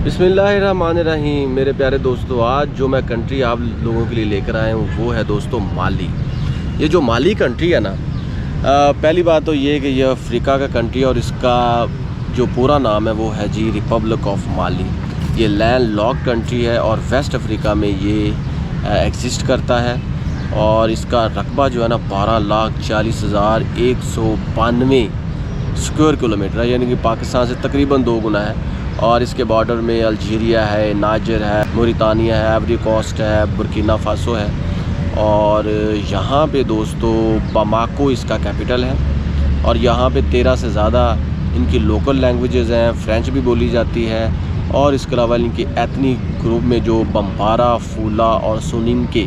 बिस्मिल्लाहिर्रहमानिर्रहीम। मेरे प्यारे दोस्तों, आज जो मैं कंट्री आप लोगों के लिए लेकर आया हूँ वो है दोस्तों माली। ये जो माली कंट्री है ना, पहली बात तो ये कि यह अफ्रीका का कंट्री है और इसका जो पूरा नाम है वो है जी रिपब्लिक ऑफ माली। ये लैंड लॉक कंट्री है और वेस्ट अफ्रीका में ये एग्जिस्ट करता है और इसका रकबा जो है ना 12,40,192 स्क्वायर किलोमीटर है, यानी कि पाकिस्तान से तकरीबन 2 गुना है। और इसके बॉर्डर में अल्जीरिया है, नाइजर है, मोरितानिया है, आइवरी कोस्ट है, बुर्किना फासो है। और यहाँ पे दोस्तों बामाको इसका कैपिटल है और यहाँ पे 13 से ज़्यादा इनकी लोकल लैंग्वेजेस हैं। फ्रेंच भी बोली जाती है और इसके अलावा इनके एथनिक ग्रुप में जो बम्बारा, फूला और सुनिनके,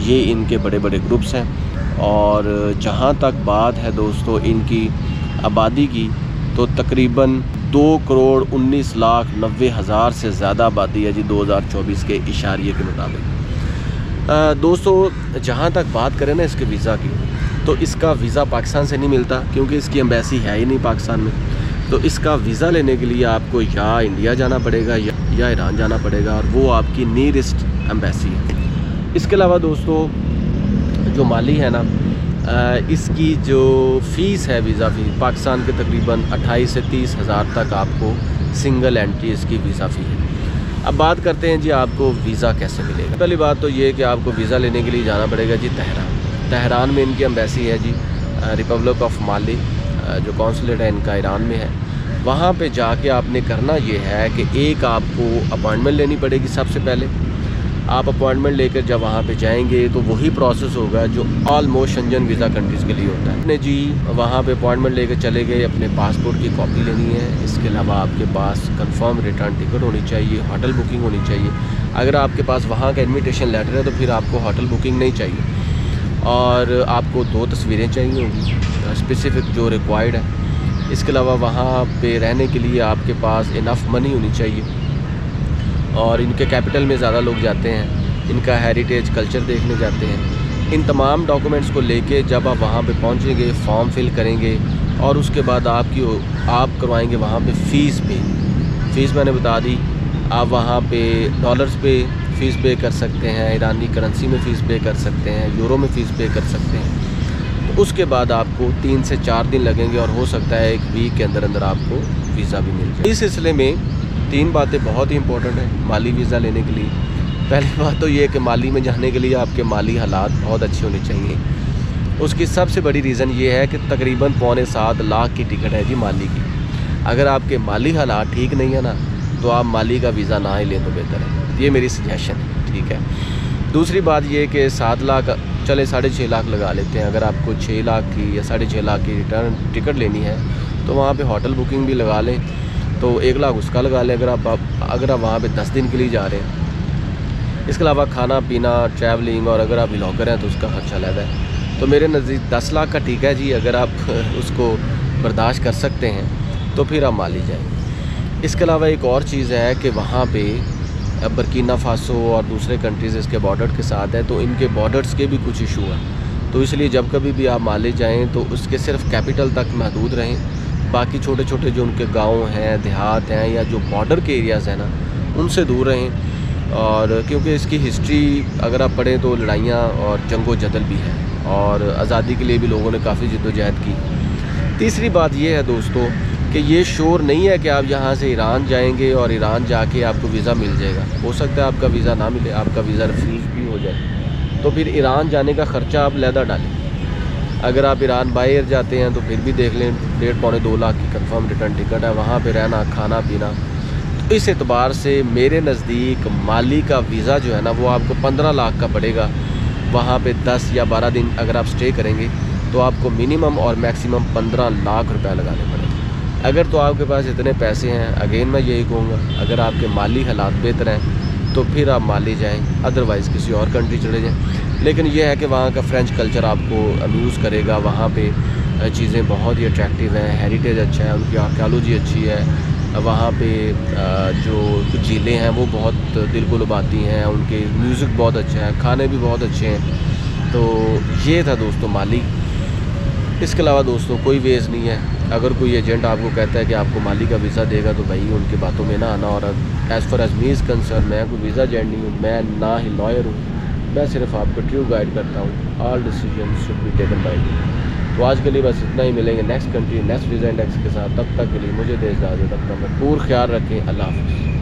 ये इनके बड़े बड़े ग्रुप्स हैं। और जहाँ तक बात है दोस्तों इनकी आबादी की, तो तकरीबन 2,19,90,000 से ज़्यादा आबादी है जी 2024 के इशारिये के मुताबिक। दोस्तों जहाँ तक बात करें ना इसके वीज़ा की, तो इसका वीज़ा पाकिस्तान से नहीं मिलता क्योंकि इसकी एम्बेसी है ही नहीं पाकिस्तान में। तो इसका वीज़ा लेने के लिए आपको या इंडिया जाना पड़ेगा या ईरान जाना पड़ेगा और वो आपकी नियरेस्ट एम्बेसी है। इसके अलावा दोस्तों जो माली है ना, इसकी जो फ़ीस है वीज़ा फ़ी पाकिस्तान के तकरीबन 28 से 30 हज़ार तक आपको सिंगल एंट्री इसकी वीज़ा फ़ी है। अब बात करते हैं जी आपको वीज़ा कैसे मिलेगा। पहली बात तो ये कि आपको वीज़ा लेने के लिए जाना पड़ेगा जी तेहरान में इनकी एम्बेसी है जी रिपब्लिक ऑफ माली। जो कौंसलेट है इनका ईरान में है। वहाँ पे जाके आपने करना ये है कि एक आपको अपॉइंटमेंट लेनी पड़ेगी। सबसे पहले आप अपॉइंटमेंट लेकर जब वहाँ पे जाएंगे तो वही प्रोसेस होगा जो ऑलमोस्ट शंजन वीज़ा कंट्रीज़ के लिए होता है। आपने जी वहाँ पे अपॉइंटमेंट लेकर चले गए, अपने पासपोर्ट की कॉपी लेनी है। इसके अलावा आपके पास कंफर्म रिटर्न टिकट होनी चाहिए, होटल बुकिंग होनी चाहिए। अगर आपके पास वहाँ का इन्विटेशन लेटर है तो फिर आपको होटल बुकिंग नहीं चाहिए। और आपको 2 तस्वीरें चाहिए होंगी स्पेसिफ़िक जो रिक्वायर्ड है। इसके अलावा वहाँ पे रहने के लिए आपके पास इनफ मनी होनी चाहिए। और इनके कैपिटल में ज़्यादा लोग जाते हैं, इनका हेरिटेज कल्चर देखने जाते हैं। इन तमाम डॉक्यूमेंट्स को लेके जब आप वहाँ पे पहुँचेंगे, फॉर्म फिल करेंगे और उसके बाद आप करवाएंगे वहाँ पे फ़ीस पे। फ़ीस मैंने बता दी, आप वहाँ पे डॉलर्स पे फ़ीस पे कर सकते हैं, ईरानी करेंसी में फ़ीस पे कर सकते हैं, यूरो में फ़ीस पे कर सकते हैं। तो उसके बाद आपको 3 से 4 दिन लगेंगे और हो सकता है 1 वीक के अंदर अंदर आपको वीज़ा भी मिल जाए। इस सिलसिले में 3 बातें बहुत ही इंपॉर्टेंट है माली वीज़ा लेने के लिए। पहली बात तो ये कि माली में जाने के लिए आपके माली हालात बहुत अच्छे होने चाहिए। उसकी सबसे बड़ी रीज़न ये है कि तकरीबन 6.25 लाख की टिकट है जी माली की। अगर आपके माली हालात ठीक नहीं है ना, तो आप माली का वीज़ा ना ही लें तो बेहतर है। ये मेरी सजेशन है, ठीक है। दूसरी बात ये कि 7 लाख, चले 6.5 लाख लगा लेते हैं। अगर आपको 6 लाख की या 6.5 लाख की रिटर्न टिकट लेनी है तो वहाँ पे होटल बुकिंग भी लगा लें, तो 1 लाख उसका लगा लें अगर आप वहाँ पे 10 दिन के लिए जा रहे हैं। इसके अलावा खाना पीना, ट्रैवलिंग और अगर आप व्लॉगर हैं तो उसका खर्चा अलग है। तो मेरे नज़दीक 10 लाख का ठीक है जी। अगर आप उसको बर्दाश्त कर सकते हैं तो फिर आप माली जाएँ। इसके अलावा एक और चीज़ है कि वहाँ पे बुर्किना फासो और दूसरे कंट्रीज़ इसके बॉर्डर के साथ है, तो इनके बॉर्डर्स के भी कुछ इशू है। तो इसलिए जब कभी भी आप माली जाएँ तो उसके सिर्फ कैपिटल तक महदूद रहें। बाकी छोटे छोटे जो उनके गांव हैं, देहात हैं या जो बॉर्डर के एरियाज़ हैं ना, उनसे दूर रहें। और क्योंकि इसकी हिस्ट्री अगर आप पढ़ें तो लड़ाइयाँ और जंगो जदल भी है और आज़ादी के लिए भी लोगों ने काफ़ी जद्दोजहद की। तीसरी बात ये है दोस्तों कि ये श्योर नहीं है कि आप यहाँ से ईरान जाएंगे और ईरान जाके आपको वीज़ा मिल जाएगा। हो सकता है आपका वीज़ा ना मिले, आपका वीज़ा रिफ्यूज़ भी हो जाए। तो फिर ईरान जाने का ख़र्चा आप लहदा डालें। अगर आप ईरान बाय एयर जाते हैं तो फिर भी देख लें 1.5-2 लाख की कंफर्म रिटर्न टिकट है, वहाँ पे रहना, खाना पीना। तो इस एतबार से मेरे नज़दीक माली का वीज़ा जो है ना वो आपको 15 लाख का पड़ेगा। वहाँ पे 10 या 12 दिन अगर आप स्टे करेंगे तो आपको मिनिमम और मैक्सिमम 15 लाख रुपए लगाने पड़ेंगे। अगर तो आपके पास इतने पैसे हैं, अगेन मैं यही कहूँगा, अगर आपके माली हालात बेहतर हैं तो फिर आप माली जाएँ, अदरवाइज़ किसी और कंट्री चले जाएँ। लेकिन यह है कि वहाँ का फ्रेंच कल्चर आपको अम्यूज़ करेगा। वहाँ पे चीज़ें बहुत ही अट्रैक्टिव हैं, हेरिटेज अच्छा है, उनकी आर्कियोलॉजी अच्छी है। वहाँ पे जो कुछ झीलें हैं वो बहुत दिल को लुभाती हैं, उनके म्यूज़िक बहुत अच्छा है, खाने भी बहुत अच्छे हैं। तो ये था दोस्तों माली। इसके अलावा दोस्तों कोई वेज़ नहीं है। अगर कोई एजेंट आपको कहता है कि आपको माली का वीज़ा देगा तो भाई उनकी बातों में ना आना। और as far as me is concern, मैं कोई वीज़ा एजेंट नहीं हूँ, मैं ना ही लॉयर हूँ, मैं सिर्फ आपको ट्रू गाइड करता हूँ। All decision should be taken by me. तो आज के लिए बस इतना ही, मिलेंगे next country next visa index के साथ। तब तक के लिए मुझे दे इजाज़त, अपना भरपूर ख्याल रखें। अल्लाह हाफ़िज़।